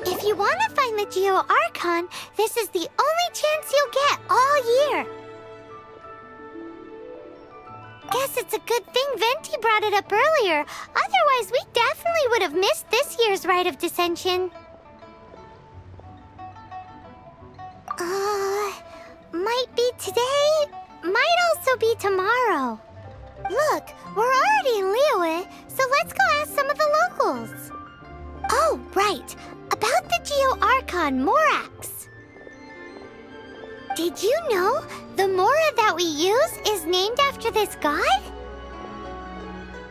If you want to find the Archon, this is the only chance you'll get all year. Guess it's a good thing Venti brought it up earlier. Otherwise, we definitely would have missed this year's Rite of Dissension. Might be today, might also be tomorrow. Look, we're already in Liyue, so let's go ask some of the locals. Oh, right. About the Archon Morax. Did you know the Mora that we use is named after this god?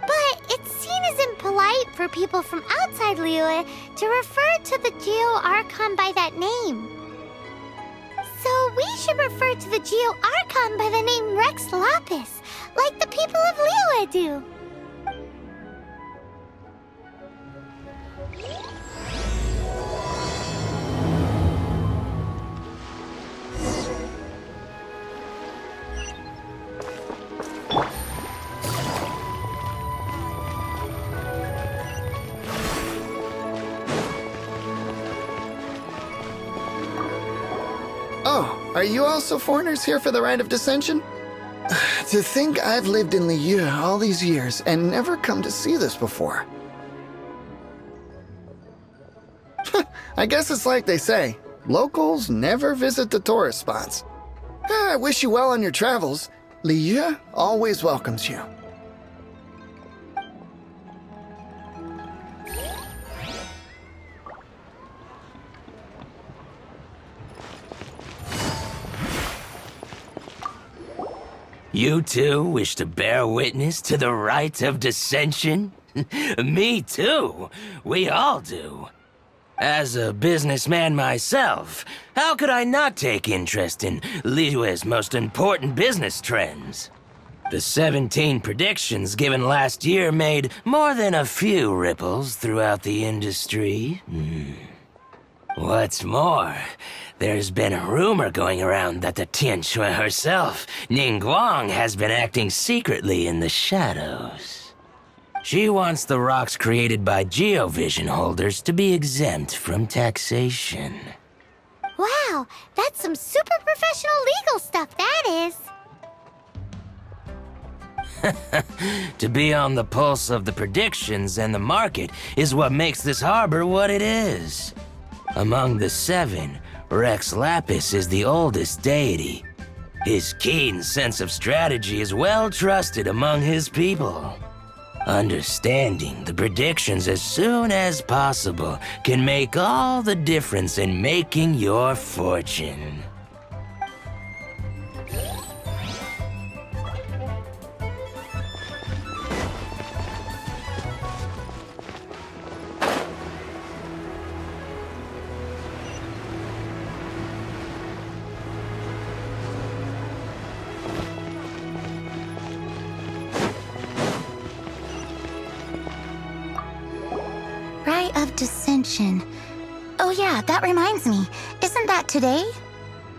But it's seen as impolite for people from outside Liyue to refer to the Archon by that name. So we should refer to the Archon by the name Rex Lapis, like the people of Liyue do. Oh, are you also foreigners here for the Rite of Dissension? To think I've lived in Liyue all these years and never come to see this before. I guess it's like they say, locals never visit the tourist spots. I wish you well on your travels. Liyue always welcomes you. You too wish to bear witness to the Rite of Dissension? Me too. We all do. As a businessman myself, how could I not take interest in Liyue's most important business trends? The 17 predictions given last year made more than a few ripples throughout the industry. What's more, there's been a rumor going around that the Tianshui herself, Ningguang, has been acting secretly in the shadows. She wants the rocks created by geovision holders to be exempt from taxation. Wow, that's some super professional legal stuff, that is. To be on the pulse of the predictions and the market is what makes this harbor what it is. Among the 7, Rex Lapis is the oldest deity. His keen sense of strategy is well trusted among his people. Understanding the predictions as soon as possible can make all the difference in making your fortune. Rite of Dissension. Oh yeah, that reminds me. Isn't that today?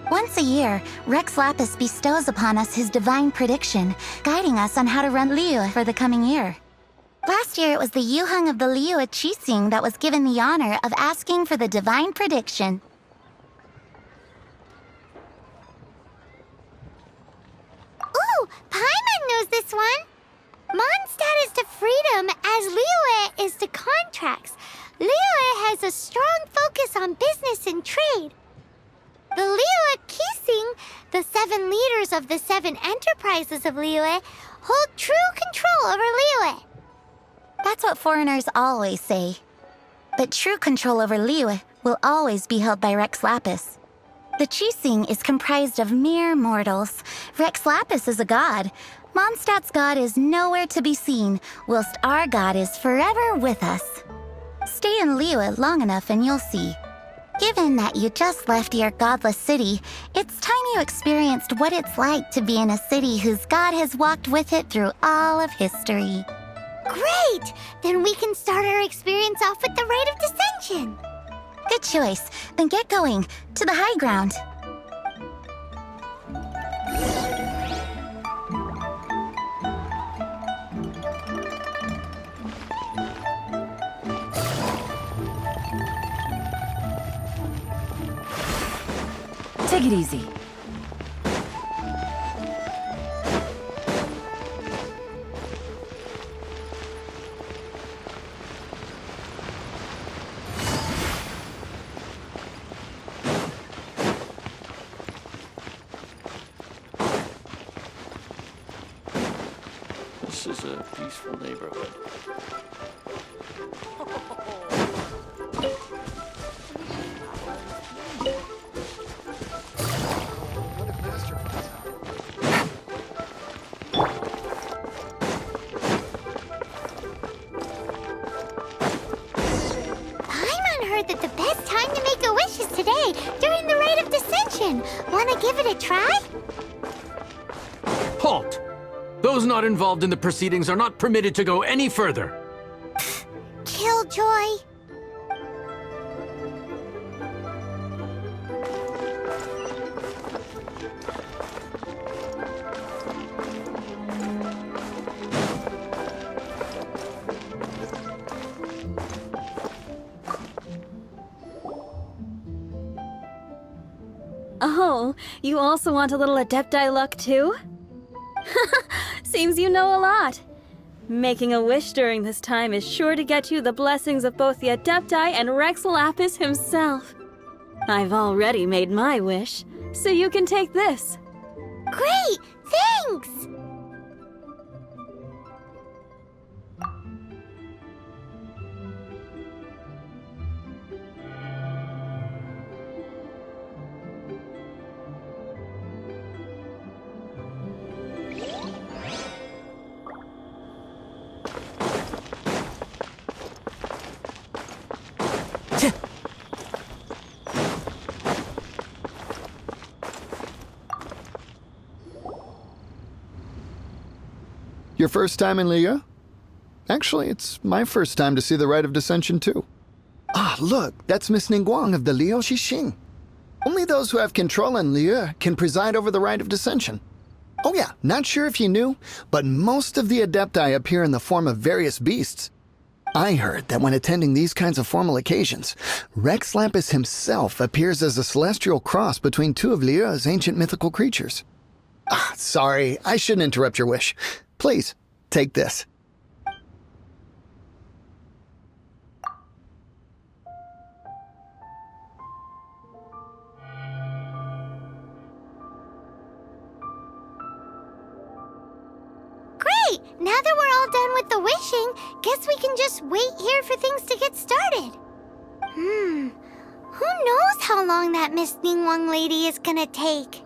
Once a year, Rex Lapis bestows upon us his divine prediction, guiding us on how to run Liyue for the coming year. Last year, it was the Yuheng of the Liyue Qixing that was given the honor of asking for the divine prediction. Ooh, Paimon knows this one. Mondstadt is to freedom as Liyue is to contracts. Liyue has a strong focus on business and trade. The Liyue Qixing, the 7 leaders of the 7 enterprises of Liyue, hold true control over Liyue. That's what foreigners always say. But true control over Liyue will always be held by Rex Lapis. The Qixing is comprised of mere mortals. Rex Lapis is a god. Mondstadt's god is nowhere to be seen, whilst our god is forever with us. Stay in Liyue long enough and you'll see. Given that you just left your godless city, it's time you experienced what it's like to be in a city whose god has walked with it through all of history. Great! Then we can start our experience off with the Rite of Dissension. Good choice. Then get going. To the high ground. Take it easy. This is a peaceful neighborhood. What if Master finds Paimon heard that the best time to make a wish is today, during the Rite of Dissension. Wanna give it a try? Halt! Those not involved in the proceedings are not permitted to go any further. Killjoy. Oh, you also want a little Adepti luck too? Seems you know a lot. Making a wish during this time is sure to get you the blessings of both the Adepti and Rex Lapis himself. I've already made my wish, so you can take this. Great! Thanks! Your first time in Liyue? Actually, it's my first time to see the Rite of Dissension, too. Ah, look, that's Miss Ningguang of the Liu Xixing. Only those who have control in Liyue can preside over the Rite of Dissension. Oh yeah, not sure if you knew, but most of the Adepti appear in the form of various beasts. I heard that when attending these kinds of formal occasions, Rex Lapis himself appears as a celestial cross between two of Liyue's ancient mythical creatures. Ah, sorry, I shouldn't interrupt your wish. Please, take this. Great! Now that we're all done with the wishing, guess we can just wait here for things to get started. Who knows how long that Miss Ningguang lady is gonna take?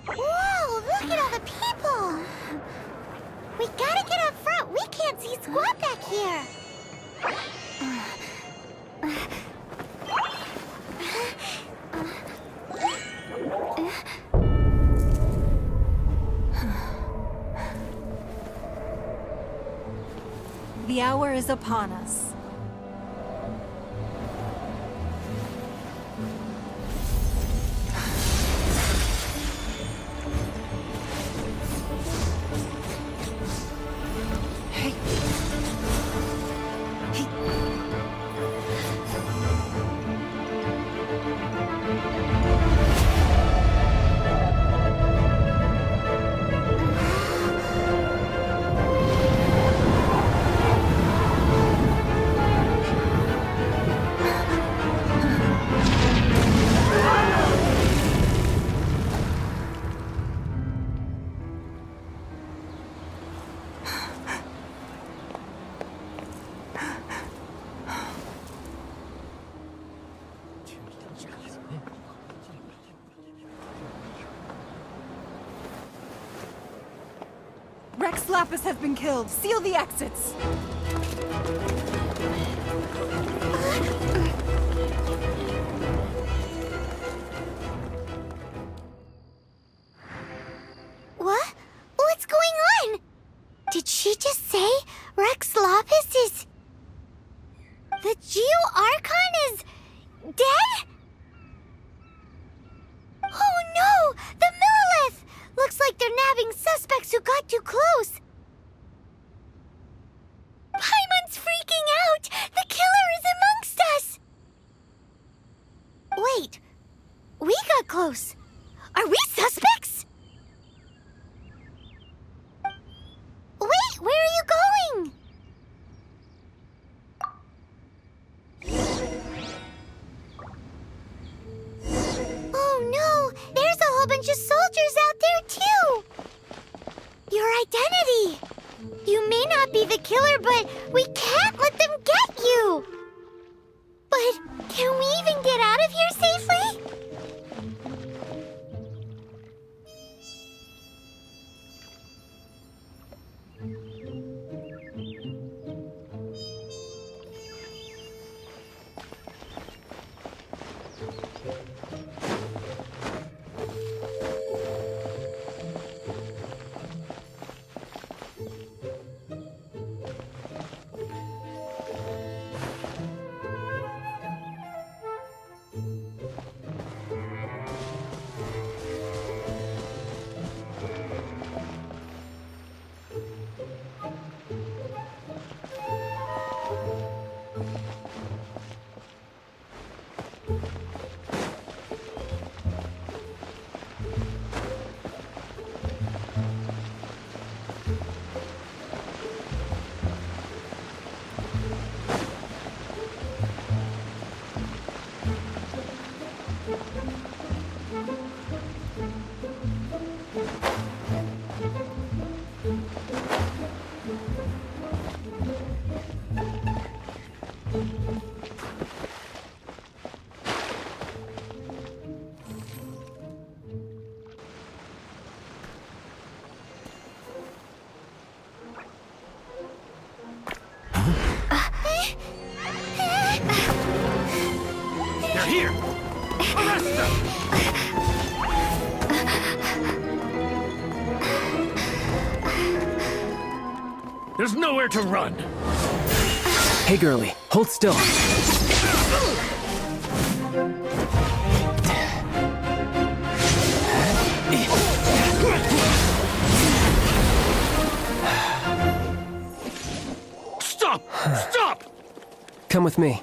Whoa, look at all the people! We gotta get up front. We can't see squat back here. The hour is upon us. Rex Lapis has been killed. Seal the exits. What? What's going on? Did she just say Rex Lapis is... The Archon is... dead? Oh no! The like they're nabbing suspects who got too close. Paimon's freaking out! The killer is amongst us! Wait, we got close. Are we suspects? Wait, where are you going? Oh no, there's a whole bunch of soldiers out there too! Your identity! You may not be the killer, but we can't let them get you! But can we even get out of here safely? Here! Arrest them! There's nowhere to run! Hey, girlie, hold still. Stop! Stop! Come with me.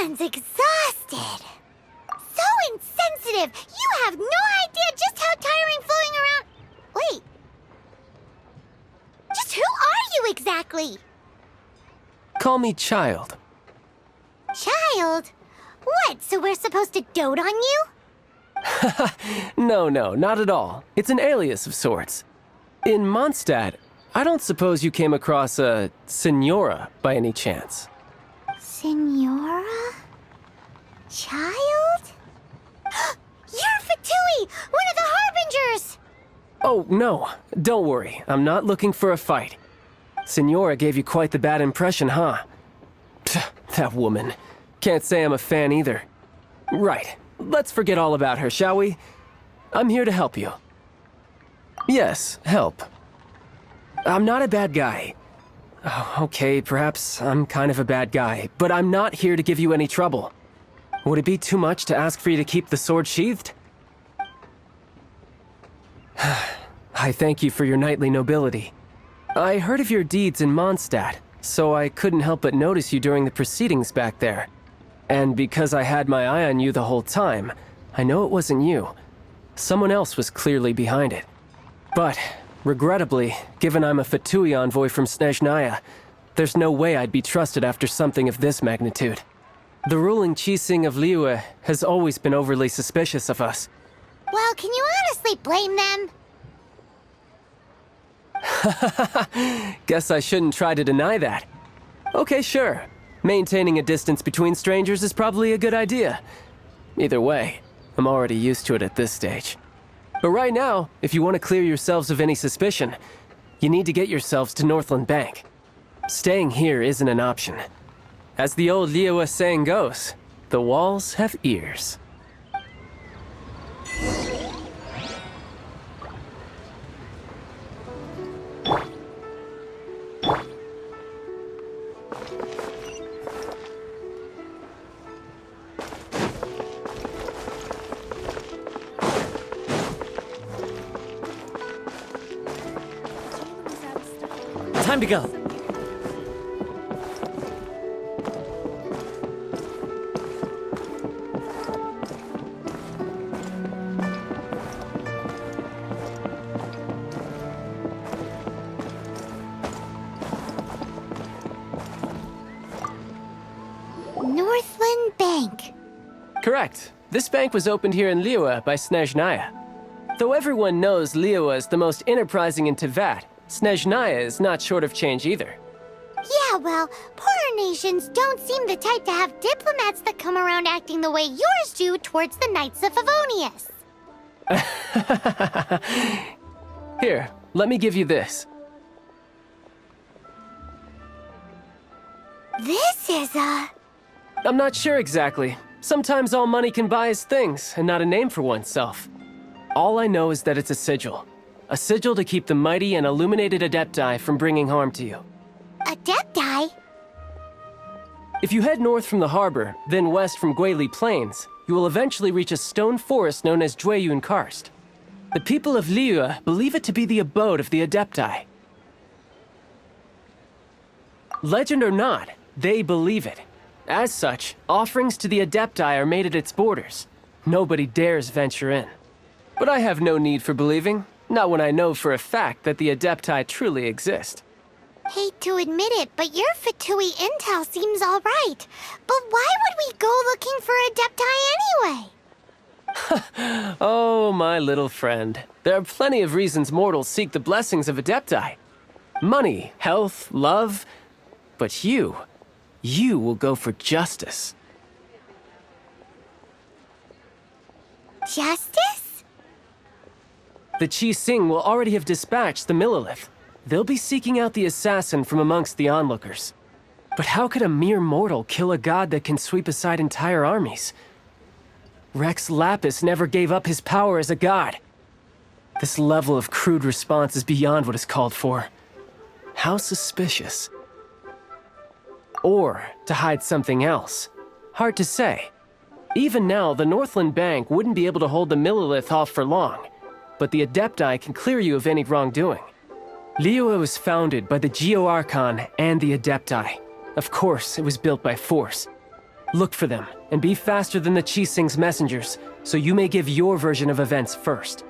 Paimon's exhausted. So insensitive. You have no idea just how tiring fooling around. Wait. Just who are you exactly? Call me Child. Child? What, so we're supposed to dote on you? No, not at all. It's an alias of sorts. In Mondstadt, I don't suppose you came across a Senora by any chance. Senora? Child? You're Fatui, one of the Harbingers! Oh, no. Don't worry. I'm not looking for a fight. Senora gave you quite the bad impression, huh? That woman. Can't say I'm a fan either. Right. Let's forget all about her, shall we? I'm here to help you. Yes, help. I'm not a bad guy. Oh, okay, perhaps I'm kind of a bad guy, but I'm not here to give you any trouble. Would it be too much to ask for you to keep the sword sheathed? I thank you for your knightly nobility. I heard of your deeds in Mondstadt, so I couldn't help but notice you during the proceedings back there. And because I had my eye on you the whole time, I know it wasn't you. Someone else was clearly behind it. But, regrettably, given I'm a Fatui envoy from Snezhnaya, there's no way I'd be trusted after something of this magnitude. The ruling Qixing of Liyue has always been overly suspicious of us. Well, can you honestly blame them? Guess I shouldn't try to deny that. Okay, sure. Maintaining a distance between strangers is probably a good idea. Either way, I'm already used to it at this stage. But right now, if you want to clear yourselves of any suspicion, you need to get yourselves to Northland Bank. Staying here isn't an option. As the old Liyue saying goes, the walls have ears. Time to go. Northland Bank. Correct. This bank was opened here in Liyue by Snezhnaya. Though everyone knows Liyue is the most enterprising in Teyvat, Snezhnaya is not short of change either. Yeah, well, poorer nations don't seem the type to have diplomats that come around acting the way yours do towards the Knights of Favonius. Here, let me give you this. This is a... I'm not sure exactly. Sometimes all money can buy is things, and not a name for oneself. All I know is that it's a sigil. A sigil to keep the mighty and illuminated Adepti from bringing harm to you. Adepti? If you head north from the harbor, then west from Guili Plains, you will eventually reach a stone forest known as Jueyun Karst. The people of Liyue believe it to be the abode of the Adepti. Legend or not, they believe it. As such, offerings to the Adepti are made at its borders. Nobody dares venture in. But I have no need for believing, not when I know for a fact that the Adepti truly exist. Hate to admit it, but your Fatui intel seems all right. But why would we go looking for Adepti anyway? Oh, my little friend. There are plenty of reasons mortals seek the blessings of Adepti. Money, health, love. But you will go for justice. Justice? The Chi-Sing will already have dispatched the Millilith. They'll be seeking out the assassin from amongst the onlookers. But how could a mere mortal kill a god that can sweep aside entire armies? Rex Lapis never gave up his power as a god. This level of crude response is beyond what is called for. How suspicious. Or to hide something else. Hard to say. Even now, the Northland Bank wouldn't be able to hold the Millilith off for long, but the Adepti can clear you of any wrongdoing. Liyue was founded by the Geo-Archon and the Adepti. Of course, it was built by force. Look for them, and be faster than the Chi-Sing's messengers, so you may give your version of events first.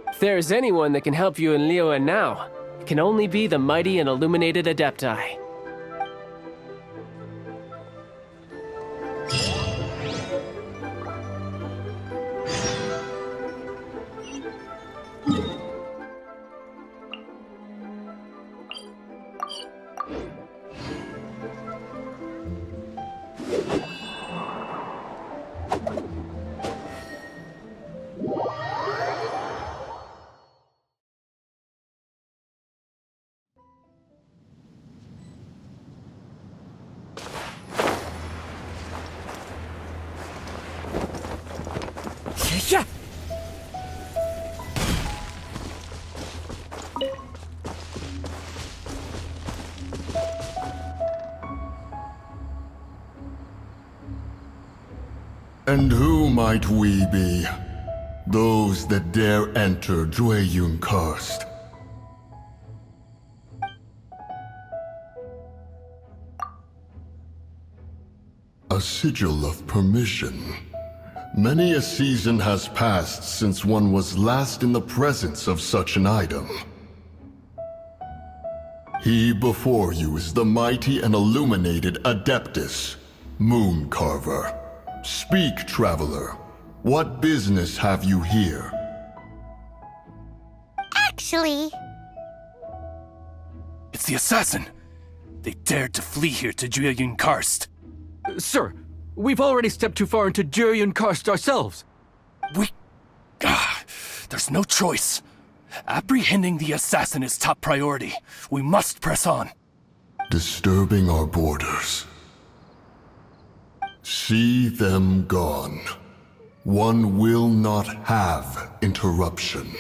If there is anyone that can help you in Liyue now, it can only be the mighty and illuminated Adepti. Yeah! And who might we be? Those that dare enter Jueyun Karst. A sigil of permission. Many a season has passed since one was last in the presence of such an item. He before you is the mighty and illuminated Adeptus, Moon Carver. Speak, traveler. What business have you here? Actually... It's the assassin! They dared to flee here to Jueyun Karst. Sir, we've already stepped too far into Jueyun Karst ourselves. There's no choice. Apprehending the assassin is top priority. We must press on. Disturbing our borders. See them gone. One will not have interruption.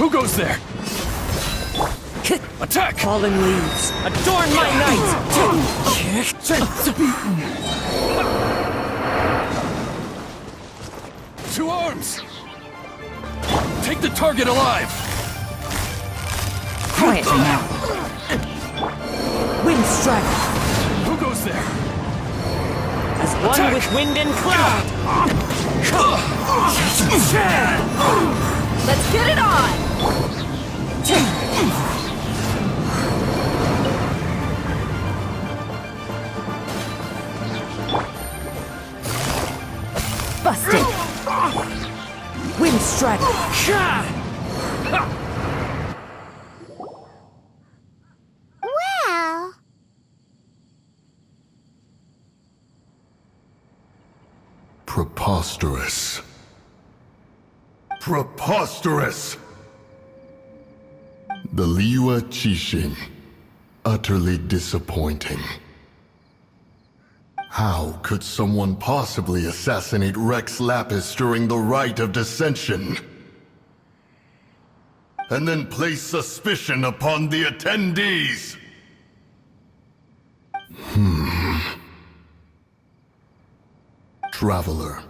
Who goes there? Attack! Fallen leaves, adorn my night! To arms! Take the target alive! Quietly now. Wind strike. Who goes there? As one Attack! with wind and cloud. Let's get it on! Busted. Wind strike. Well, Preposterous. Preposterous! The Liyue Qixing. Utterly disappointing. How could someone possibly assassinate Rex Lapis during the Rite of Dissension? And then place suspicion upon the attendees? Traveler,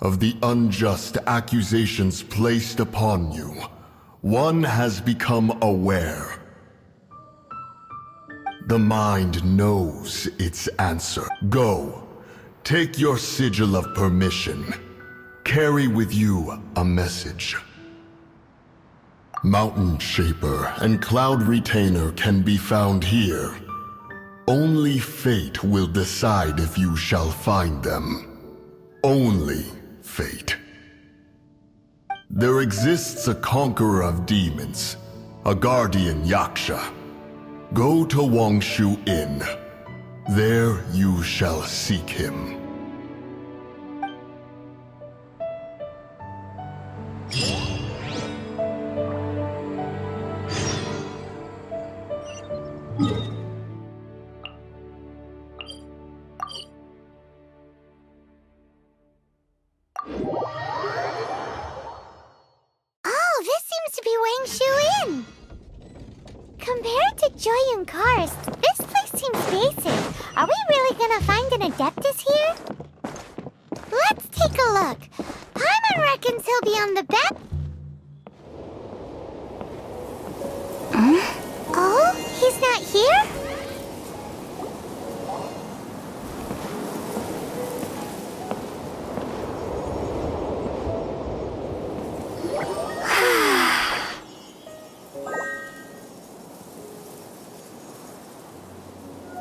of the unjust accusations placed upon you, one has become aware. The mind knows its answer. Go, take your sigil of permission. Carry with you a message. Mountain Shaper and Cloud Retainer can be found here. Only fate will decide if you shall find them. Only fate. There exists a conqueror of demons, a guardian Yaksha. Go to Wangshu Inn. There you shall seek him. oh, this seems to be Wangshu Inn. Compared to Joyun Karst, this place seems basic. Are we really gonna find an Adeptus here? Let's take a look. Paimon reckons he'll be on the back. Oh, he's not here?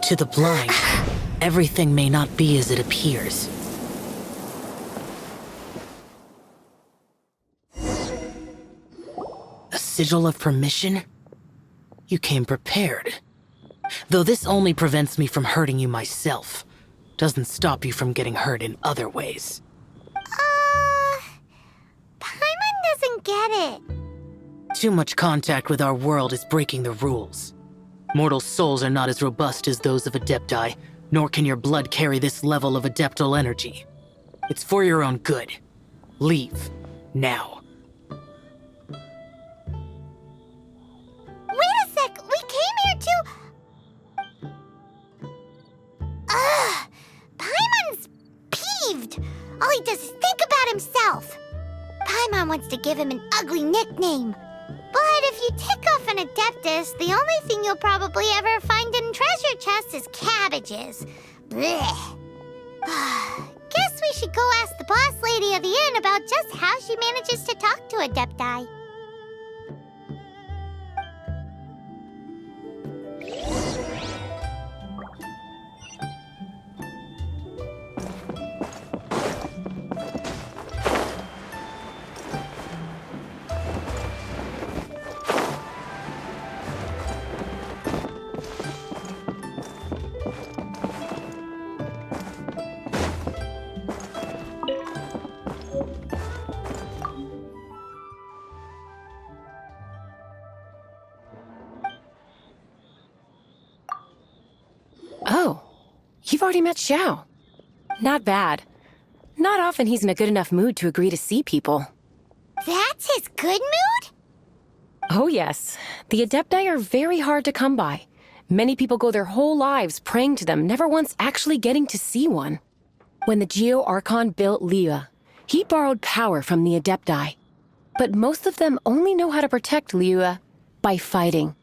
To the blind, everything may not be as it appears. A sigil of permission? You came prepared. Though this only prevents me from hurting you myself, doesn't stop you from getting hurt in other ways. Paimon doesn't get it. Too much contact with our world is breaking the rules. Mortal souls are not as robust as those of Adepti, nor can your blood carry this level of adeptal energy. It's for your own good. Leave. Now. Wait a sec, we came here to... Paimon's peeved. All he does is think about himself. Paimon wants to give him an ugly nickname. But if you tick off an Adeptus, the only thing you'll probably ever find in treasure chests is cabbages. Blech. Guess we should go ask the boss lady of the inn about just how she manages to talk to Adepti. Oh, you've already met Xiao. Not bad. Not often he's in a good enough mood to agree to see people. That's his good mood? Oh, yes. The Adepti are very hard to come by. Many people go their whole lives praying to them, never once actually getting to see one. When the Archon built Liyue, he borrowed power from the Adepti. But most of them only know how to protect Liyue by fighting.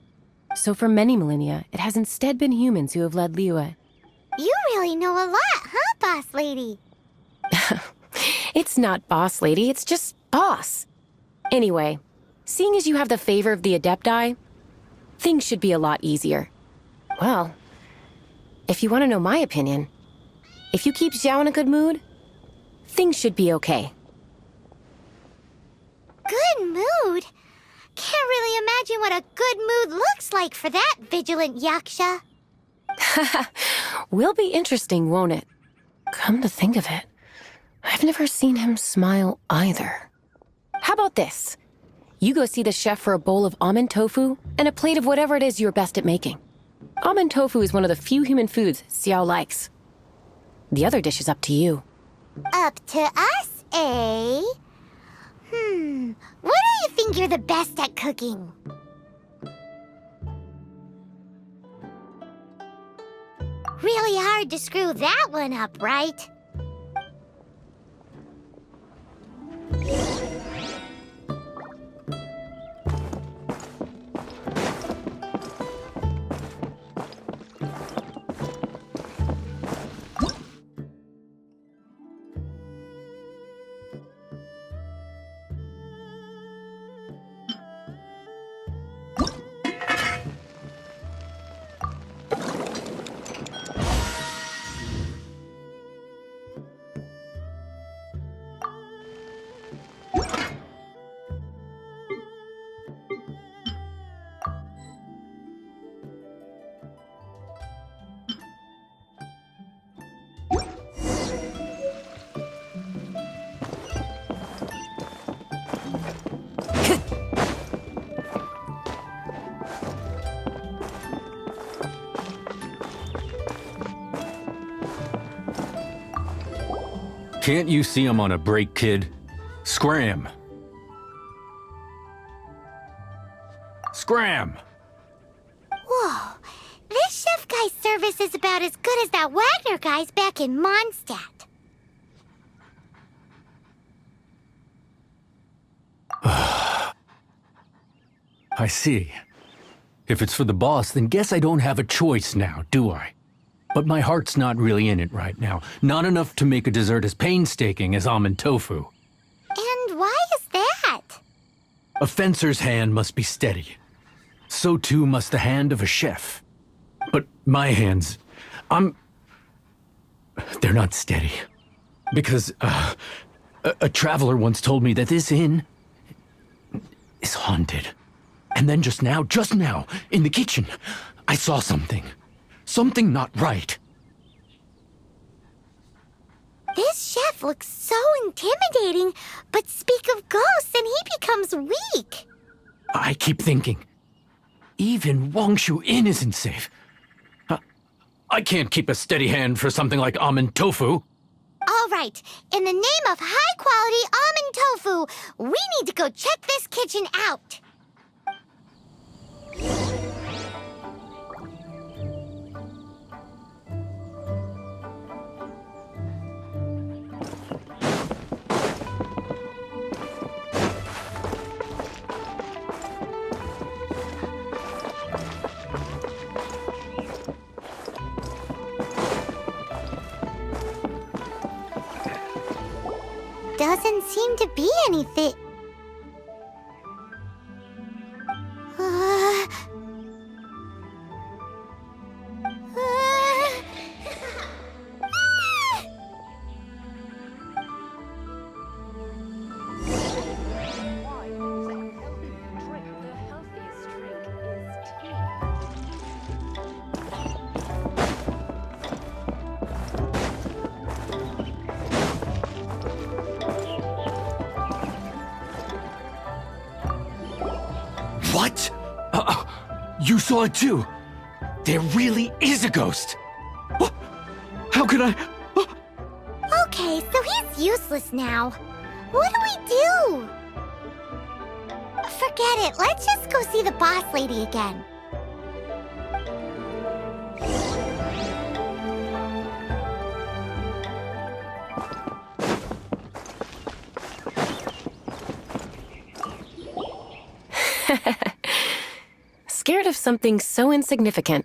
So for many millennia, it has instead been humans who have led Liyue. You really know a lot, huh, boss lady? It's not boss lady, it's just boss. Anyway, seeing as you have the favor of the Adepti, things should be a lot easier. Well, if you want to know my opinion, if you keep Xiao in a good mood, things should be okay. Good mood? Can't really imagine what a good mood looks like for that vigilant yaksha. Will be interesting, won't it? Come to think of it, I've never seen him smile either. How about this? You go see the chef for a bowl of almond tofu and a plate of whatever it is you're best at making. Almond tofu is one of the few human foods Xiao likes. The other dish is up to you. Up to us, eh? What do you think you're the best at cooking? Really hard to screw that one up, right? Can't you see I'm on a break, kid? Scram! Scram! Whoa, this chef guy's service is about as good as that Wagner guy's back in Mondstadt. I see. If it's for the boss, then guess I don't have a choice now, do I? But my heart's not really in it right now. Not enough to make a dessert as painstaking as almond tofu. And why is that? A fencer's hand must be steady. So too must the hand of a chef. But my hands, they're not steady. Because, a traveler once told me that this inn is haunted. And then just now, in the kitchen, I saw something. Something not right. This chef looks so intimidating, but speak of ghosts and he becomes weak. I keep thinking, even Wangshu Inn isn't safe. I can't keep a steady hand for something like almond tofu. All right, in the name of high-quality almond tofu, we need to go check this kitchen out. Doesn't seem to be anything. What? You saw it too? There really is a ghost! How could I... Okay, so he's useless now. What do we do? For Forget it. Let's just go see the boss lady again. Scared of something so insignificant.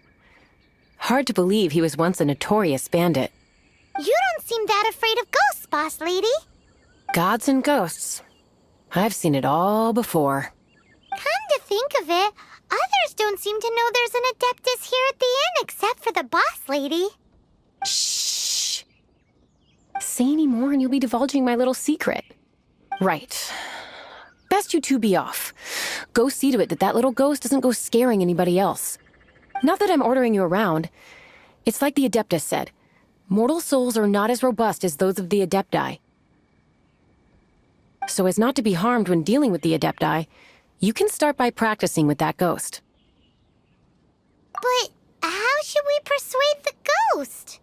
Hard to believe he was once a notorious bandit. You don't seem that afraid of ghosts, boss lady. Gods and ghosts. I've seen it all before. Come to think of it, others don't seem to know there's an Adeptus here at the inn except for the boss lady. Shh. Say any more and you'll be divulging my little secret. Right. Best you two be off. Go see to it that little ghost doesn't go scaring anybody else. Not that I'm ordering you around. It's like the Adeptus said. Mortal souls are not as robust as those of the Adepti. So as not to be harmed when dealing with the Adepti, you can start by practicing with that ghost. But how should we persuade the ghost?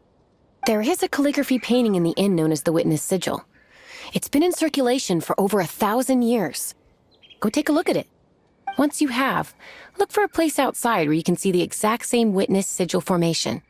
There is a calligraphy painting in the inn known as the Witness Sigil. It's been in circulation for over 1,000 years. Go take a look at it. Once you have, look for a place outside where you can see the exact same Witness Sigil formation.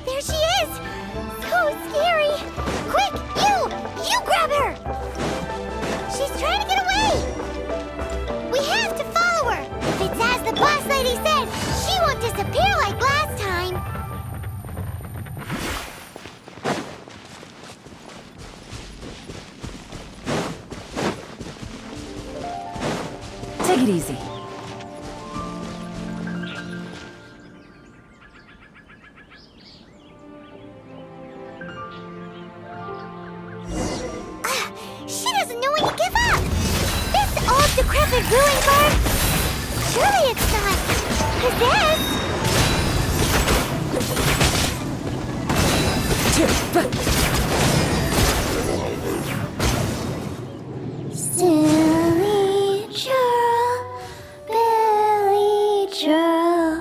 There she is! So scary! Quick, you grab her! She's trying to get away! We have to follow her! If it's as the boss lady said, she won't disappear like last time! Take it easy. She doesn't know when to give up! This old decrepit ruin bird? Surely it's not possessed! Silly churl, Billy churl.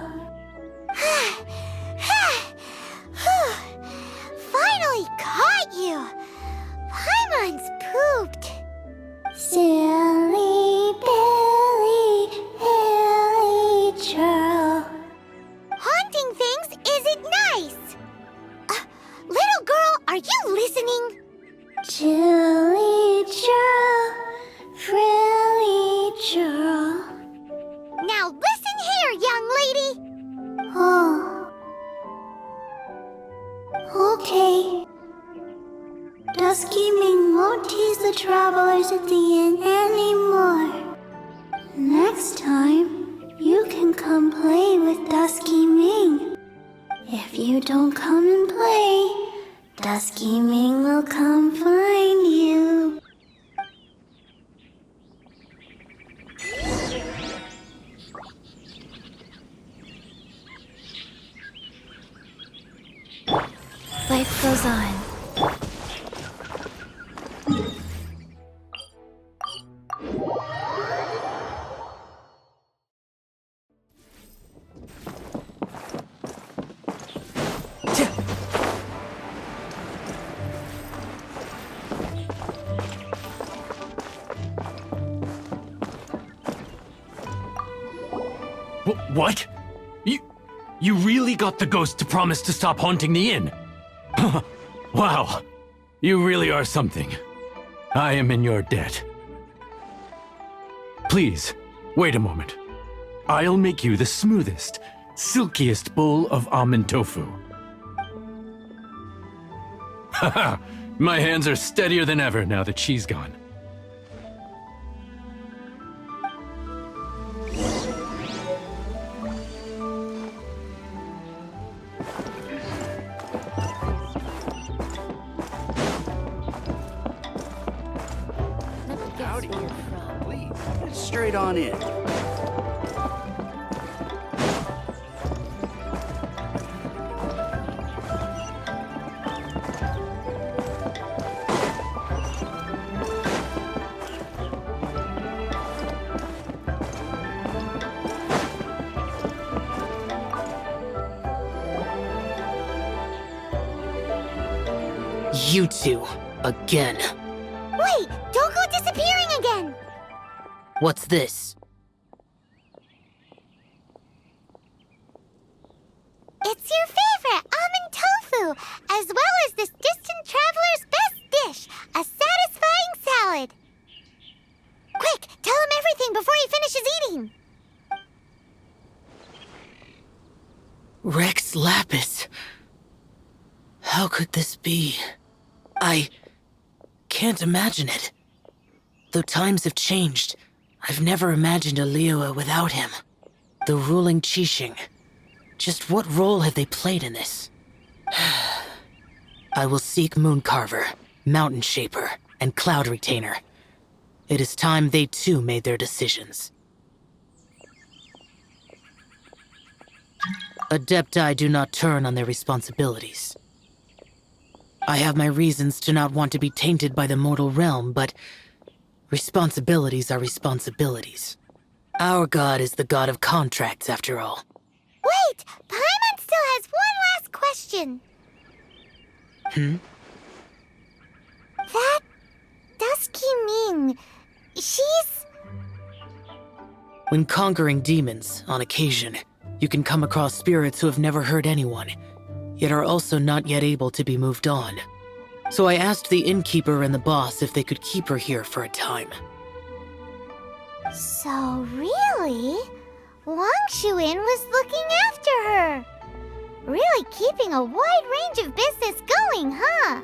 Finally caught you! Paimon's pooped. Silly Billy, Billy churl. Haunting things isn't nice. Little girl, are you listening? Chilly churl, frilly churl. Now listen here, young lady. Oh. Okay. Dusky Ming won't tease the travelers at the inn anymore. Next time, you can come play with Dusky Ming. If you don't come and play, Dusky Ming will come find you. Life goes on. What? You really got the ghost to promise to stop haunting the inn? Wow. You really are something. I am in your debt. Please, wait a moment. I'll make you the smoothest, silkiest bowl of almond tofu. Haha, my hands are steadier than ever now that she's gone. Howdy. Please, get straight on in. You two, again. Wait, don't go disappearing again! What's this? It's your favorite, almond tofu, as well as this distant traveler's best dish, a satisfying salad. Quick, tell him everything before he finishes eating. Rex Lapis. How could this be? I can't imagine it. Though times have changed, I've never imagined a Liyue without him. The ruling Qixing. Just what role have they played in this? I will seek Mooncarver, Mountain Shaper, and Cloud Retainer. It is time they too made their decisions. Adepti do not turn on their responsibilities. I have my reasons to not want to be tainted by the mortal realm, but responsibilities are responsibilities. Our god is the god of contracts, after all. Wait! Paimon still has one last question. That Dusky Ming, she's... When conquering demons, on occasion, you can come across spirits who have never hurt anyone, yet are also not yet able to be moved on. So I asked the innkeeper and the boss if they could keep her here for a time. So really, Wangshu Inn was looking after her. Really keeping a wide range of business going, huh?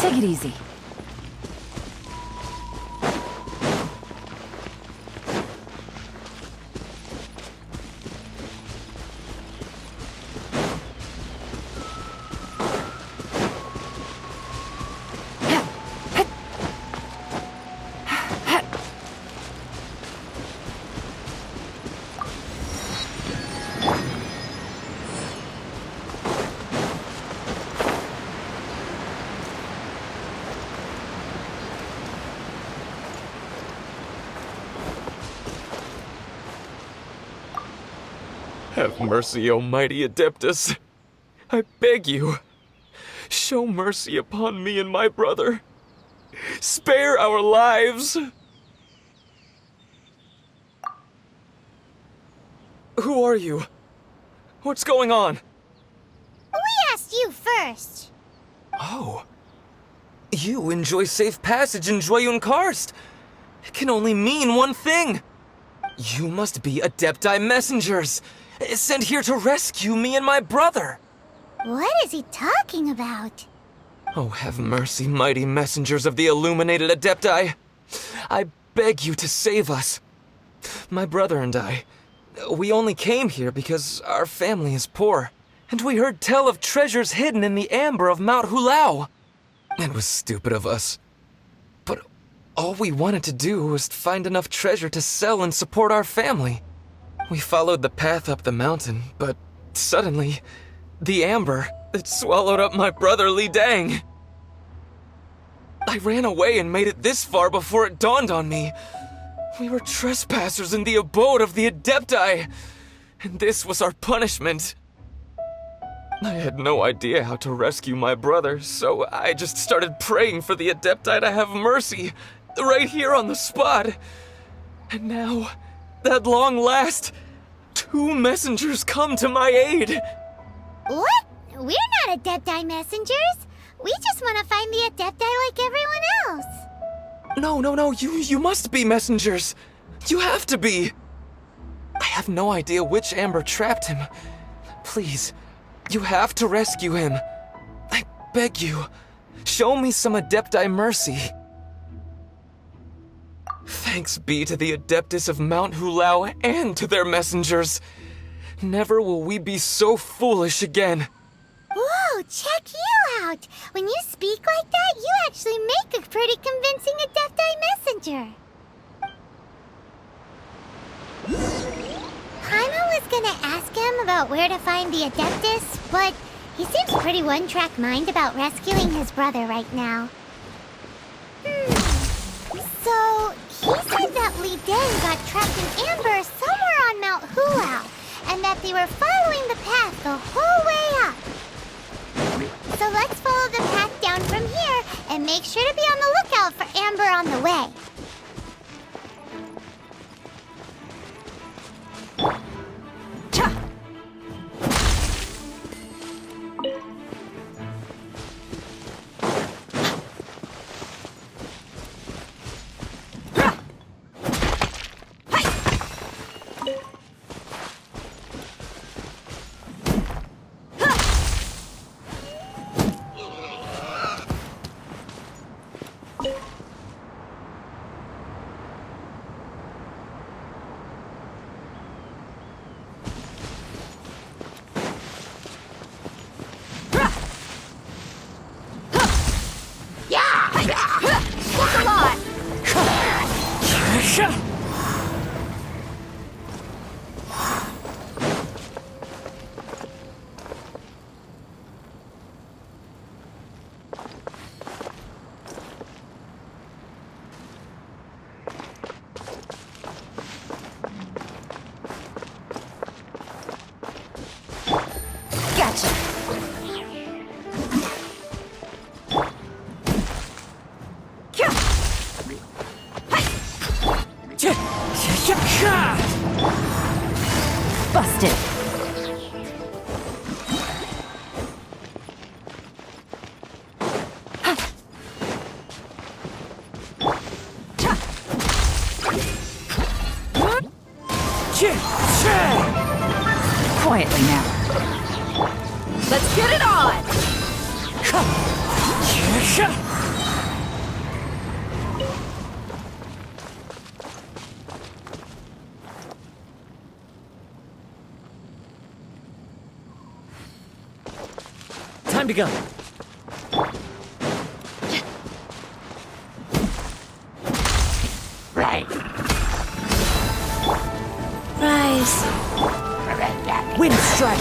Take it easy. Have mercy, O mighty Adeptus. I beg you, show mercy upon me and my brother. Spare our lives! Who are you? What's going on? We asked you first. Oh. You enjoy safe passage in Joyun Karst. It can only mean one thing. You must be Adepti messengers, sent here to rescue me and my brother. What is he talking about? Oh, have mercy, mighty messengers of the illuminated Adepti. I beg you to save us. My brother and I, we only came here because our family is poor, and we heard tell of treasures hidden in the amber of Mount Hulao. It was stupid of us. But all we wanted to do was find enough treasure to sell and support our family. We followed the path up the mountain, but suddenly, the amber, it swallowed up my brother Li Dang. I ran away and made it this far before it dawned on me. We were trespassers in the abode of the Adepti, and this was our punishment. I had no idea how to rescue my brother, so I just started praying for the Adepti to have mercy, right here on the spot. And now, at long last, 2 messengers come to my aid. What? We're not Adepti messengers. We just want to find the Adepti like everyone else. No, you must be messengers. You have to be. I have no idea which amber trapped him. Please, you have to rescue him. I beg you, show me some Adepti mercy. Thanks be to the Adeptus of Mount Hulao and to their messengers. Never will we be so foolish again. Whoa, check you out! When you speak like that, you actually make a pretty convincing Adepti messenger. Paimon was gonna ask him about where to find the Adeptus, but he seems pretty one-track mind about rescuing his brother right now. So, he said that Li Dang got trapped in amber somewhere on Mount Hulao, and that they were following the path the whole way up. So let's follow the path down from here and make sure to be on the lookout for amber on the way. Busted. Quietly now. Let's get it on! Time to go. Right. Rise. Wind strike.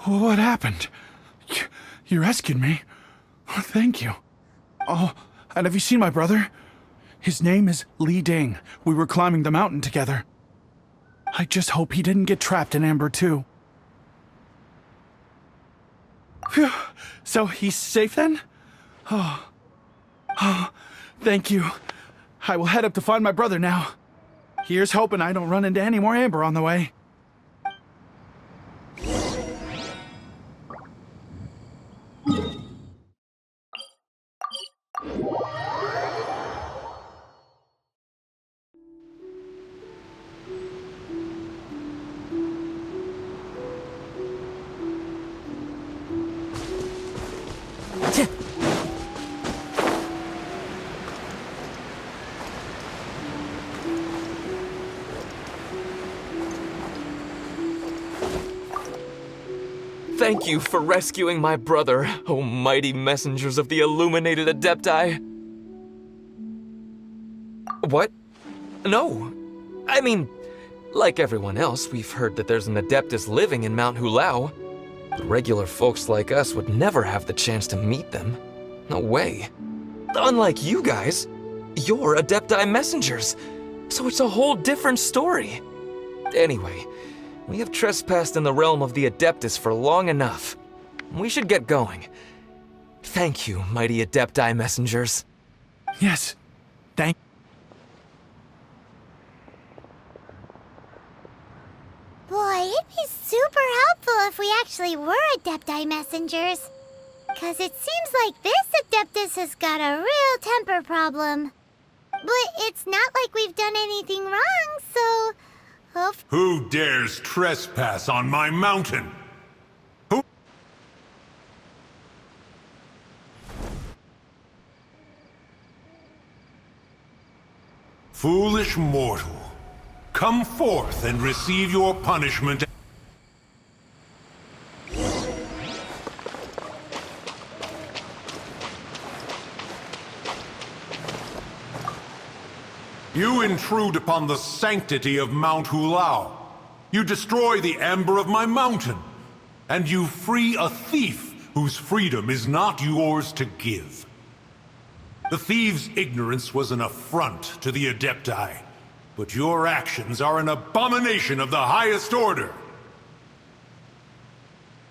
What happened? You rescued me. Oh, thank you. Oh, and have you seen my brother? His name is Li Ding. We were climbing the mountain together. I just hope he didn't get trapped in Amber too. Phew. So he's safe then? Oh, thank you. I will head up to find my brother now. Here's hoping I don't run into any more Amber on the way. Thank you for rescuing my brother, O mighty messengers of the illuminated Adepti. What? No. I mean, like everyone else, we've heard that there's an Adeptus living in Mount Hulao. But regular folks like us would never have the chance to meet them. No way. Unlike you guys, you're Adepti messengers, so it's a whole different story. Anyway, we have trespassed in the realm of the Adeptus for long enough. We should get going. Thank you, mighty Adepti messengers. Yes, thank you. Boy, it'd be super helpful if we actually were Adepti messengers. 'Cause it seems like this Adeptus has got a real temper problem. But it's not like we've done anything wrong, so... Who dares trespass on my mountain? Who? Foolish mortal, come forth and receive your punishment. You intrude upon the sanctity of Mount Hulao. You destroy the amber of my mountain. And you free a thief whose freedom is not yours to give. The thief's ignorance was an affront to the Adepti, but your actions are an abomination of the highest order.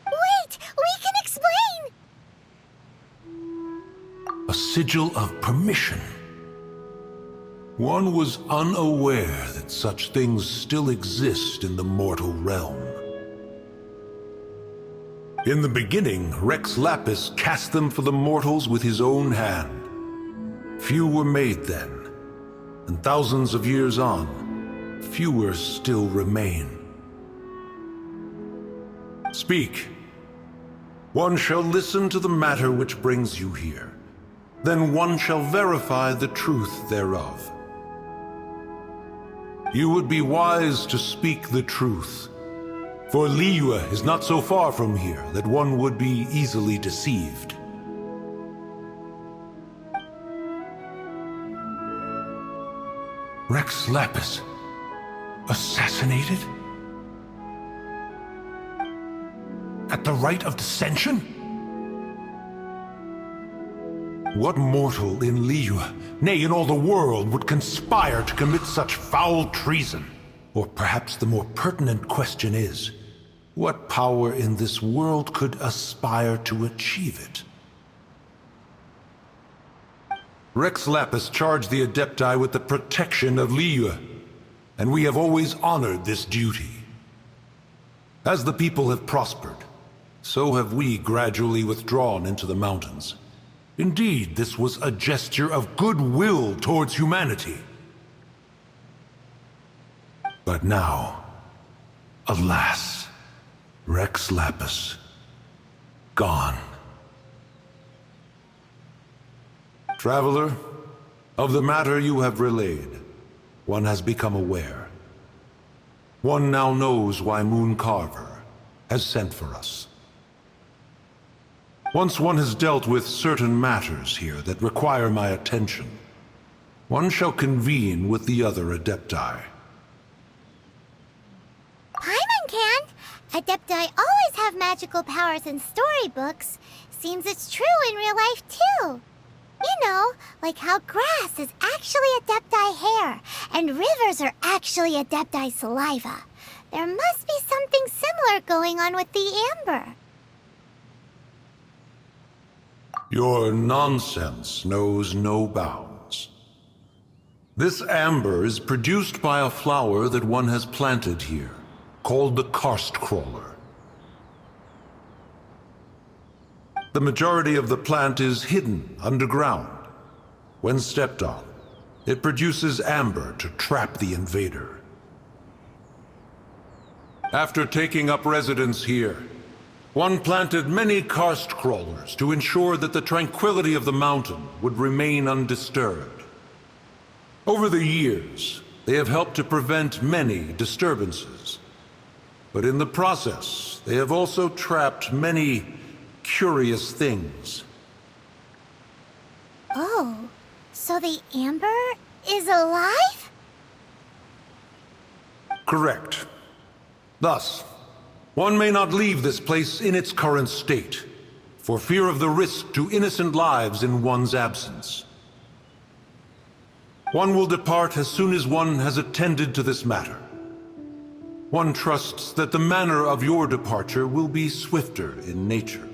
Wait! We can explain! A sigil of permission. One was unaware that such things still exist in the mortal realm. In the beginning, Rex Lapis cast them for the mortals with his own hand. Few were made then, and thousands of years on, fewer still remain. Speak. One shall listen to the matter which brings you here. Then one shall verify the truth thereof. You would be wise to speak the truth, for Liyue is not so far from here that one would be easily deceived. Rex Lapis, assassinated? At the rite of dissension? What mortal in Liyue, nay, in all the world, would conspire to commit such foul treason? Or perhaps the more pertinent question is, what power in this world could aspire to achieve it? Rex Lapis charged the Adepti with the protection of Liyue, and we have always honored this duty. As the people have prospered, so have we gradually withdrawn into the mountains. Indeed, this was a gesture of goodwill towards humanity. But now, alas, Rex Lapis, gone. Traveler, of the matter you have relayed, one has become aware. One now knows why Moon Carver has sent for us. Once one has dealt with certain matters here that require my attention, one shall convene with the other Adepti. Paimon can, Adepti always have magical powers in storybooks. Seems it's true in real life, too. You know, like how grass is actually Adepti hair, and rivers are actually Adepti saliva. There must be something similar going on with the amber. Your nonsense knows no bounds. This amber is produced by a flower that one has planted here, called the karst crawler. The majority of the plant is hidden underground. When stepped on, it produces amber to trap the invader. After taking up residence here, one planted many karst crawlers to ensure that the tranquility of the mountain would remain undisturbed. Over the years, they have helped to prevent many disturbances. But in the process, they have also trapped many curious things. Oh, so the amber is alive? Correct. Thus, one may not leave this place in its current state, for fear of the risk to innocent lives in one's absence. One will depart as soon as one has attended to this matter. One trusts that the manner of your departure will be swifter in nature.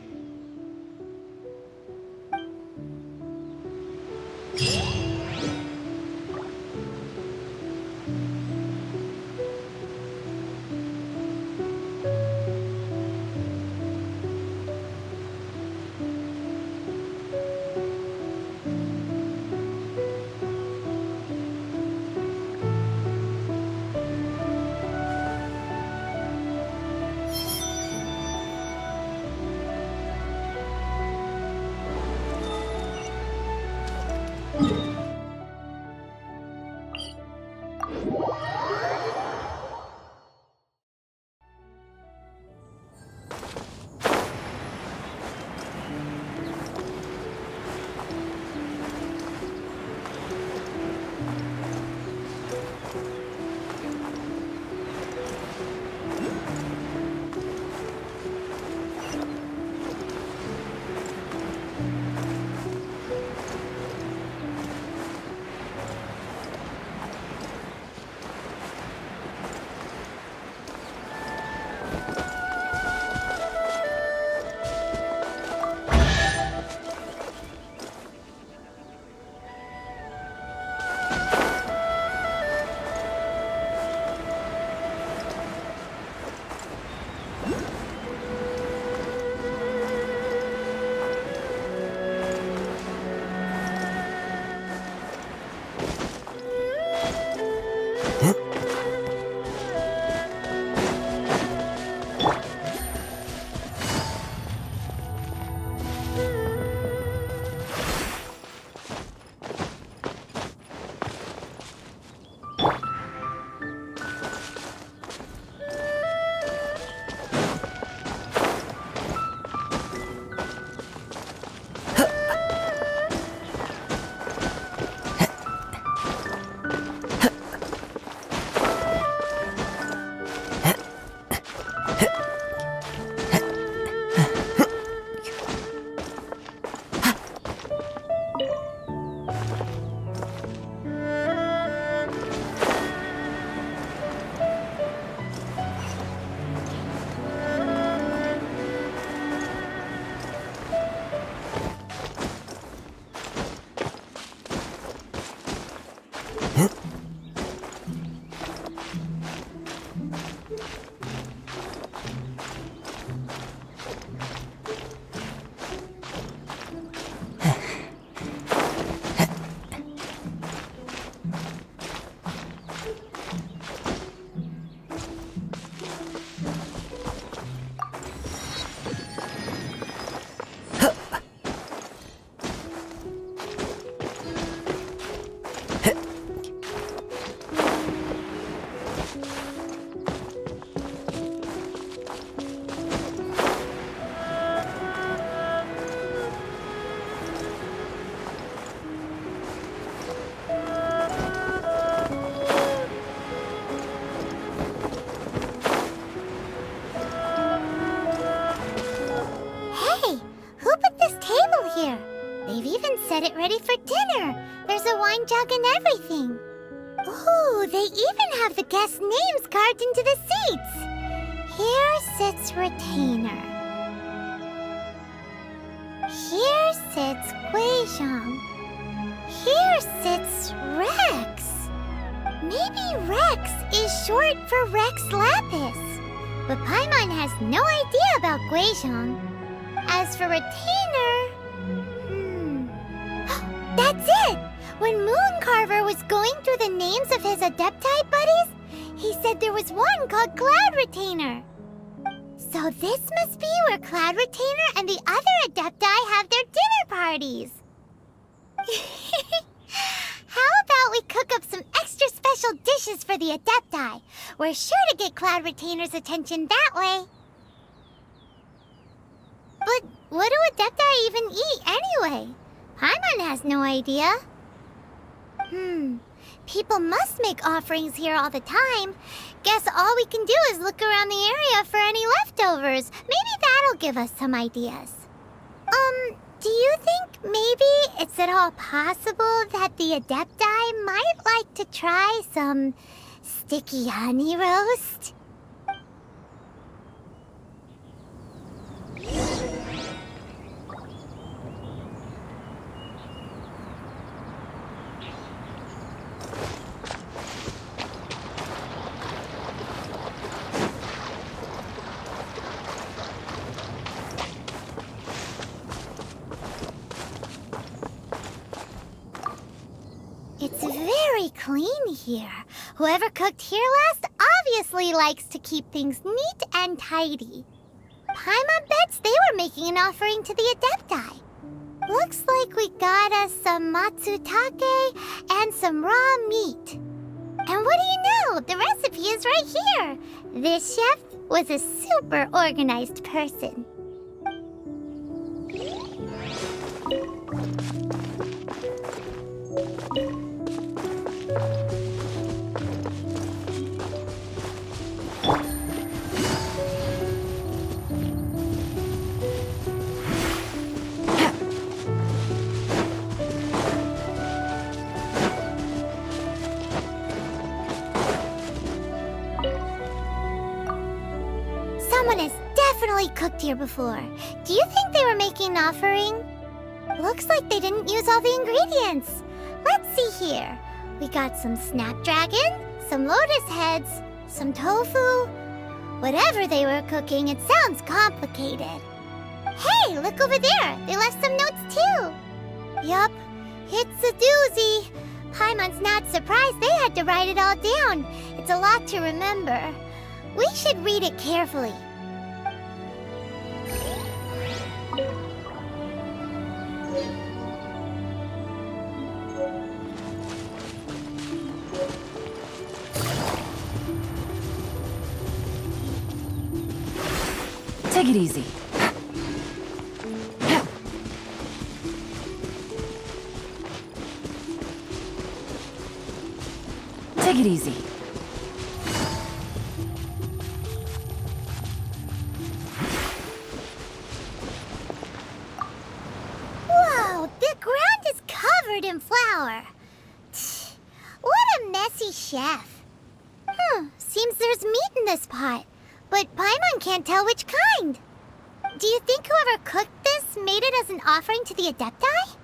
put this table here? They've even set it ready for dinner. There's a wine jug and everything. Ooh, they even have the guests' names carved into the seats. Here sits Retainer. Here sits Guizhong. Here sits Rex. Maybe Rex is short for Rex Lapis. But Paimon has no idea about Guizhong. As for Retainer... That's it! When Mooncarver was going through the names of his Adepti buddies, he said there was one called Cloud Retainer. So this must be where Cloud Retainer and the other Adepti have their dinner parties. How about we cook up some extra special dishes for the Adepti? We're sure to get Cloud Retainer's attention that way. But what do Adepti even eat anyway? Paimon has no idea. People must make offerings here all the time. Guess all we can do is look around the area for any leftovers. Maybe that'll give us some ideas. Do you think maybe it's at all possible that the Adepti might like to try some sticky honey roast? It's very clean here. Whoever cooked here last obviously likes to keep things neat and tidy. Paimon bets they were making an offering to the Adepti. Looks like we got us some matsutake and some raw meat. And what do you know? The recipe is right here. This chef was a super organized person. Someone has definitely cooked here before. Do you think they were making an offering? Looks like they didn't use all the ingredients. Let's see here. We got some snapdragon, some lotus heads, some tofu. Whatever they were cooking, it sounds complicated. Hey, look over there. They left some notes too. Yup, it's a doozy. Paimon's not surprised they had to write it all down. It's a lot to remember. We should read it carefully. Take it easy. Take it easy. Whoa, the ground is covered in flour. What a messy chef. Seems there's meat in this pot, but Paimon can't tell which kind. Do you think whoever cooked this made it as an offering to the Adepti?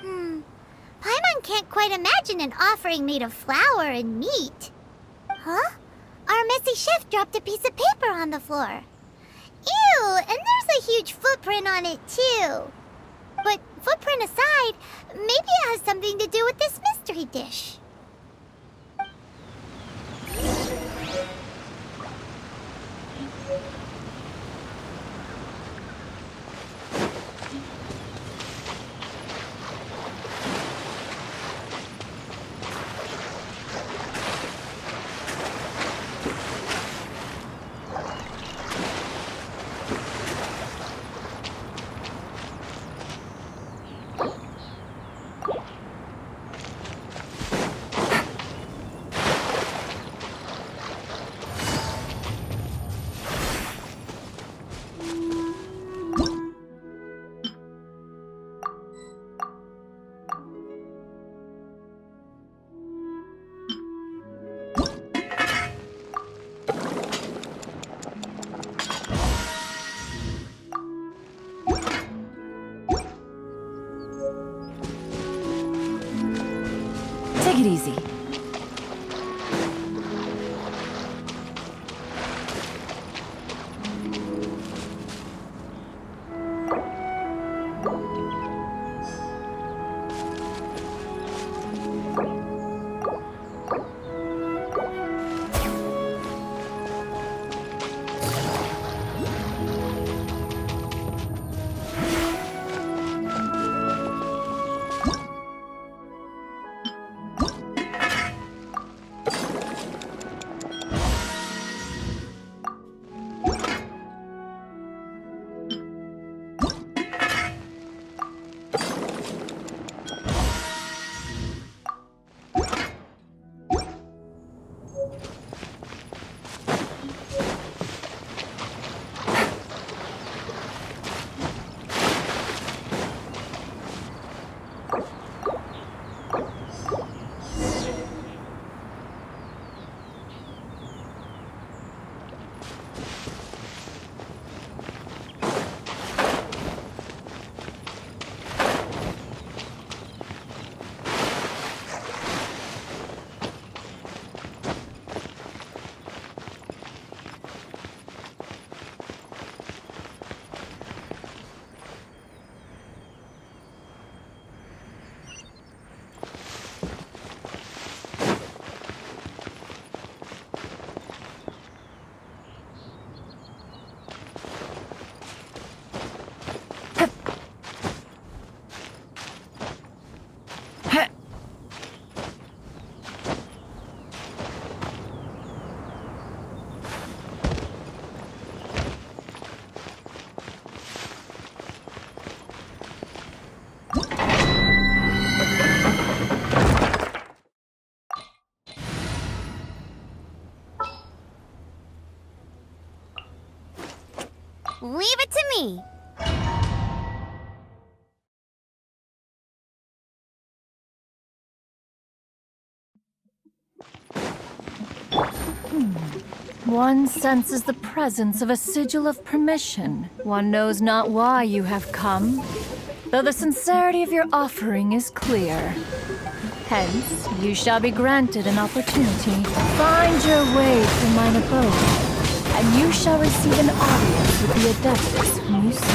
Paimon can't quite imagine an offering made of flour and meat. Huh? Our messy chef dropped a piece of paper on the floor. Ew, and there's a huge footprint on it too. But footprint aside, maybe it has something to do with this mystery dish. it easy. Leave it to me. One senses the presence of a sigil of permission. One knows not why you have come, though the sincerity of your offering is clear. Hence, you shall be granted an opportunity. Find your way to mine abode, and you shall receive an audience with the Adeptus whom you seek.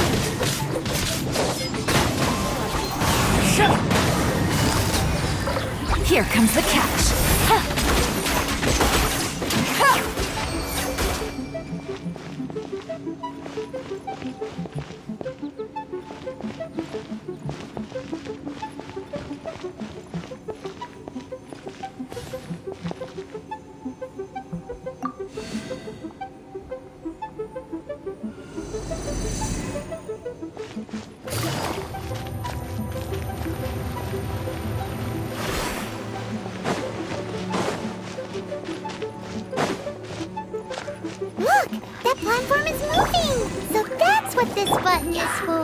Here comes the catch. Look! That platform is moving! So that's what this button is for!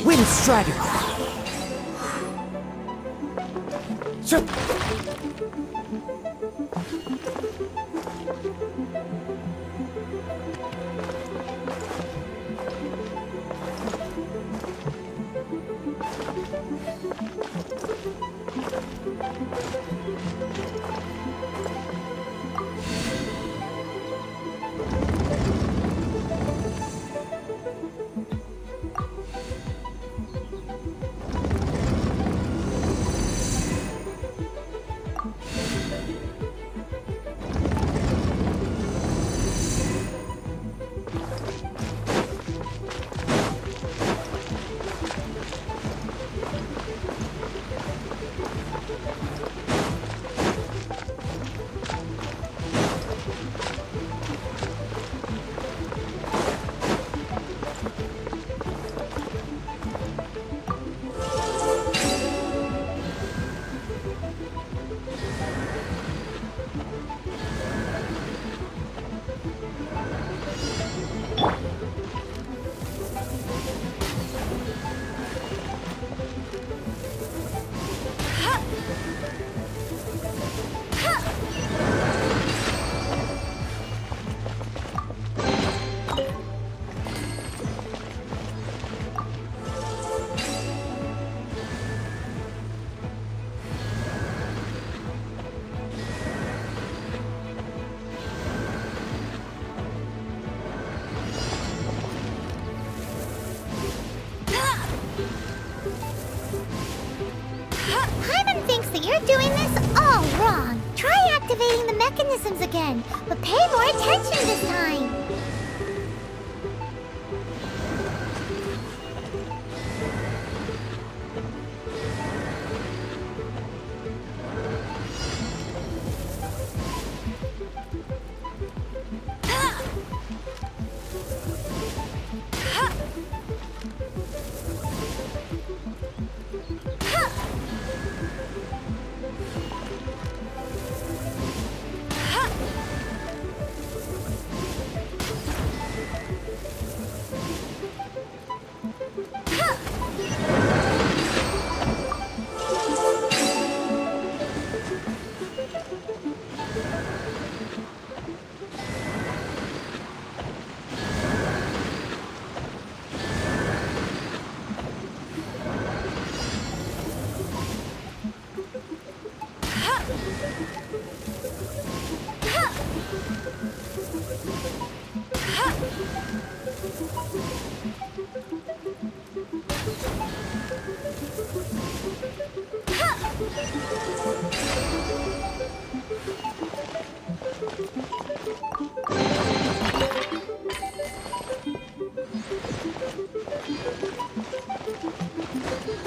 Wind Strider! activating the mechanisms again, but pay more attention this time.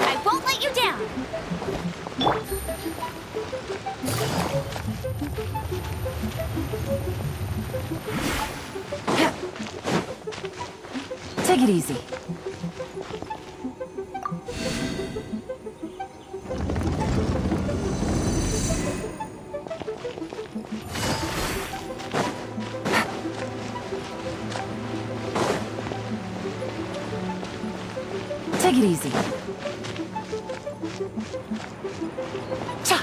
I won't let you down! Take it easy. Take it easy. Cha!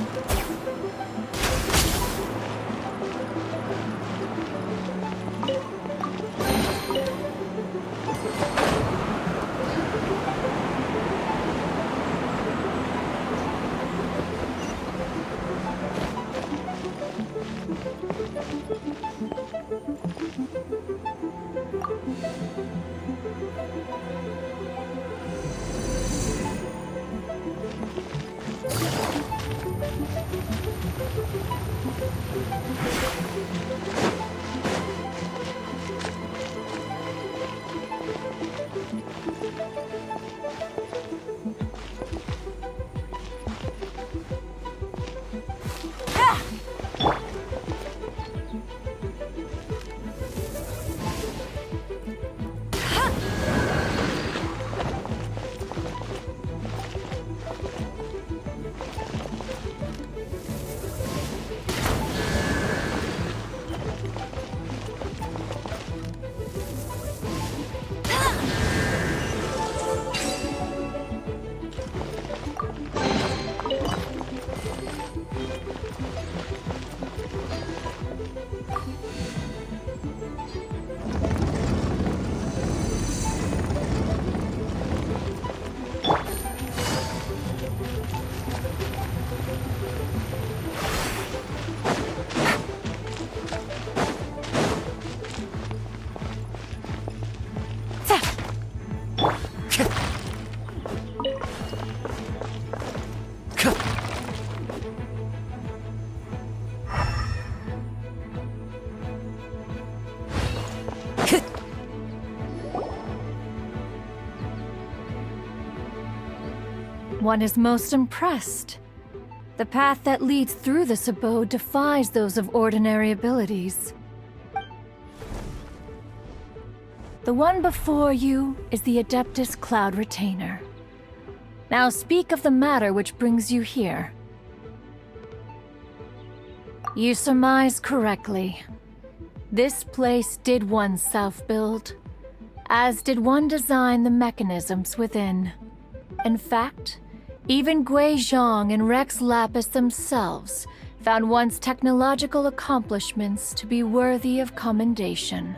One is most impressed. The path that leads through this abode defies those of ordinary abilities. The one before you is the Adeptus Cloud Retainer. Now speak of the matter which brings you here. You surmise correctly. This place did one self-build, as did one design the mechanisms within. In fact, even Gui Zhang and Rex Lapis themselves found one's technological accomplishments to be worthy of commendation.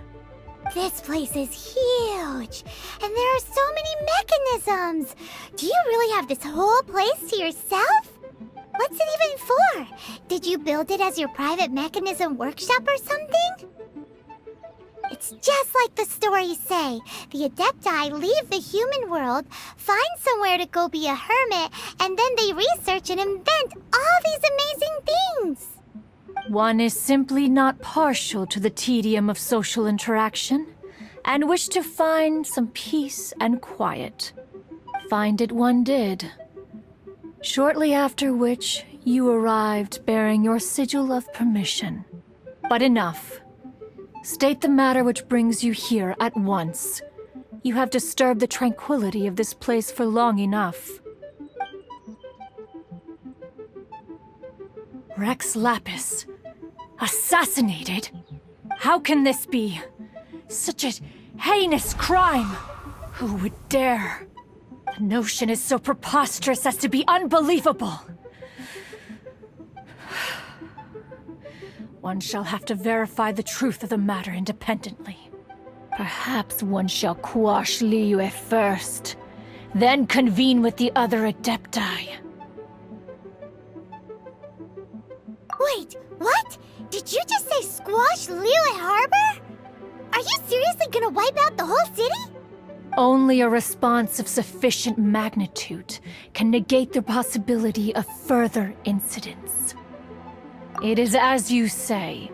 This place is huge, and there are so many mechanisms. Do you really have this whole place to yourself? What's it even for? Did you build it as your private mechanism workshop or something? It's just like the stories say. The Adepti leave the human world, find somewhere to go be a hermit, and then they research and invent all these amazing things. One is simply not partial to the tedium of social interaction, and wished to find some peace and quiet. Find it one did. Shortly after which, you arrived bearing your sigil of permission. But enough. State the matter which brings you here at once. You have disturbed the tranquility of this place for long enough. Rex Lapis. Assassinated? How can this be? Such a heinous crime! Who would dare? The notion is so preposterous as to be unbelievable. One shall have to verify the truth of the matter independently. Perhaps one shall quash Liyue first, then convene with the other Adepti. Wait, what? Did you just say squash Liyue Harbor? Are you seriously gonna wipe out the whole city? Only a response of sufficient magnitude can negate the possibility of further incidents. It is as you say,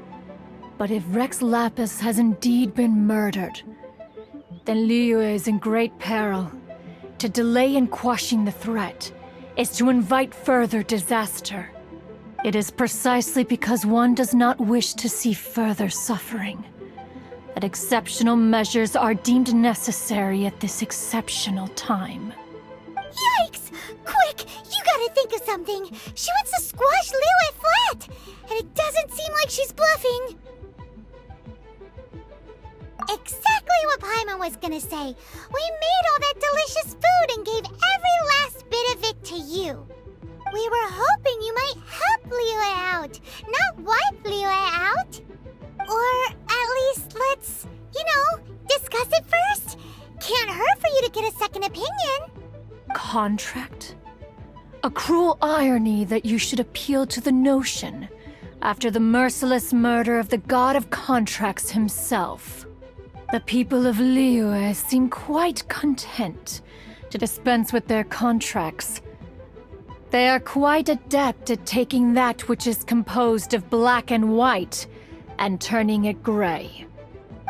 but if Rex Lapis has indeed been murdered, then Liyue is in great peril. To delay in quashing the threat is to invite further disaster. It is precisely because one does not wish to see further suffering that exceptional measures are deemed necessary at this exceptional time. Yikes! Quick! You gotta think of something! She wants to squash Liyue flat! And it doesn't seem like she's bluffing! Exactly what Paimon was gonna say! We made all that delicious food and gave every last bit of it to you! We were hoping you might help Liyue out, not wipe Liyue out! Or at least let's, discuss it first! Can't hurt for you to get a second opinion! Contract? A cruel irony that you should appeal to the notion after the merciless murder of the god of contracts himself. The people of Liyue seem quite content to dispense with their contracts. They are quite adept at taking that which is composed of black and white and turning it gray.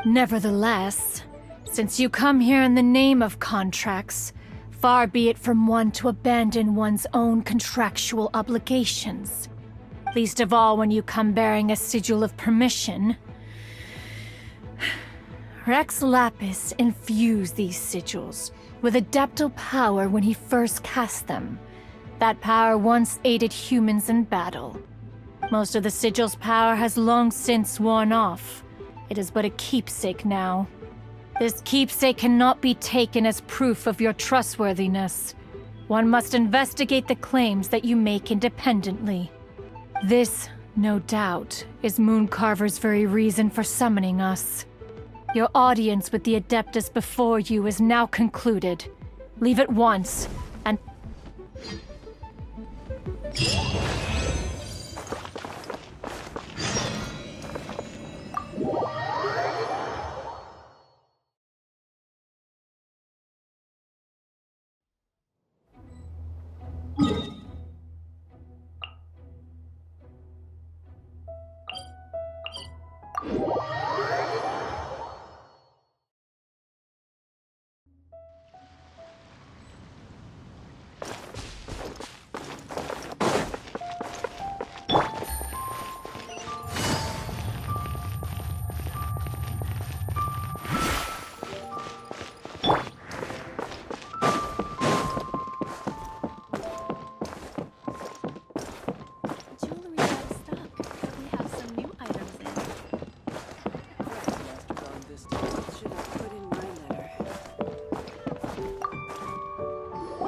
Nevertheless, since you come here in the name of contracts, far be it from one to abandon one's own contractual obligations. Least of all when you come bearing a sigil of permission. Rex Lapis infused these sigils with adeptal power when he first cast them. That power once aided humans in battle. Most of the sigil's power has long since worn off. It is but a keepsake now. This keepsake cannot be taken as proof of your trustworthiness. One must investigate the claims that you make independently. This, no doubt, is Mooncarver's very reason for summoning us. Your audience with the Adeptus before you is now concluded. Leave at once, and...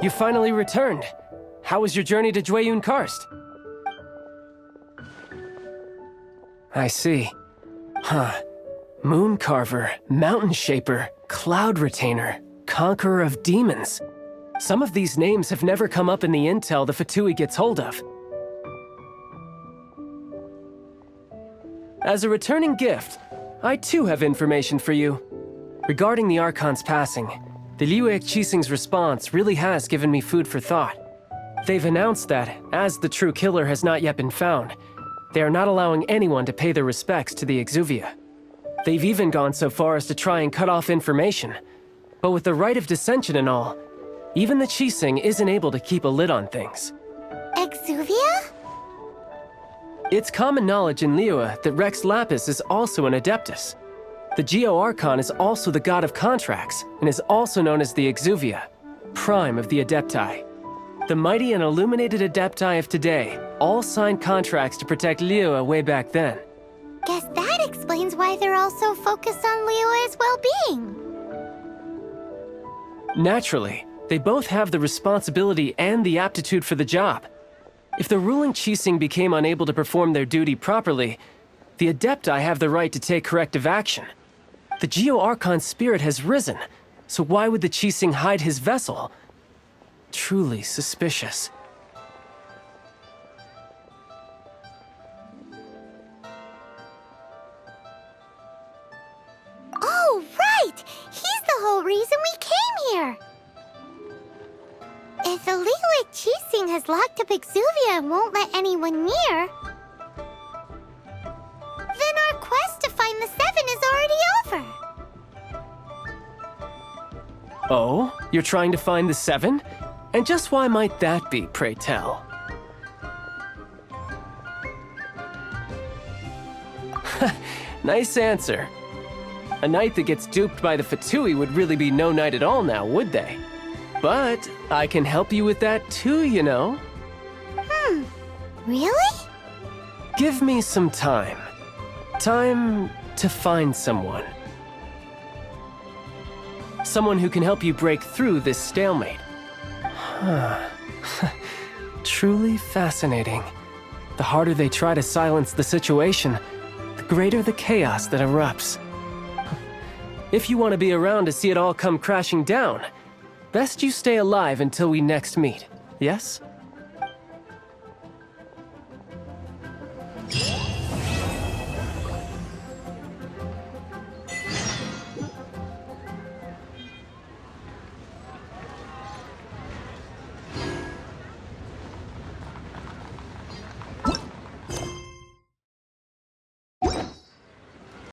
You finally returned. How was your journey to Jueyun Karst? I see. Huh. Mooncarver, Mountain Shaper, Cloud Retainer, Conqueror of Demons. Some of these names have never come up in the intel the Fatui gets hold of. As a returning gift, I too have information for you. Regarding the Archon's passing, the Liyue Qixing's response really has given me food for thought. They've announced that, as the true killer has not yet been found, They are not allowing anyone to pay their respects to the Exuvia. They've even gone so far as to try and cut off information. But with the rite of dissension and all, even the Qixing isn't able to keep a lid on things. Exuvia? It's common knowledge in Liyue that Rex Lapis is also an Adeptus. The Geo Archon is also the god of contracts, and is also known as the Exuvia, prime of the Adepti. The mighty and illuminated Adepti of today all signed contracts to protect Liyue way back then. Guess that explains why they're all so focused on Liyue's well-being. Naturally, they both have the responsibility and the aptitude for the job. If the ruling Qixing became unable to perform their duty properly, the Adepti have the right to take corrective action. The Geo Archon's spirit has risen, so why would the Qixing hide his vessel? Truly suspicious. Oh, right! He's the whole reason we came here! If the Liyue Qixing has locked up Exuvia and won't let anyone near, then our quest to find the Seven is already over. Oh? You're trying to find the Seven? And just why might that be, pray tell? Nice answer. A knight that gets duped by the Fatui would really be no knight at all now, would they? But I can help you with that too, you know. Really? Give me some time. Time to find someone. Someone who can help you break through this stalemate. Truly fascinating. The harder they try to silence the situation, the greater the chaos that erupts. If you want to be around to see it all come crashing down, best you stay alive until we next meet, yes?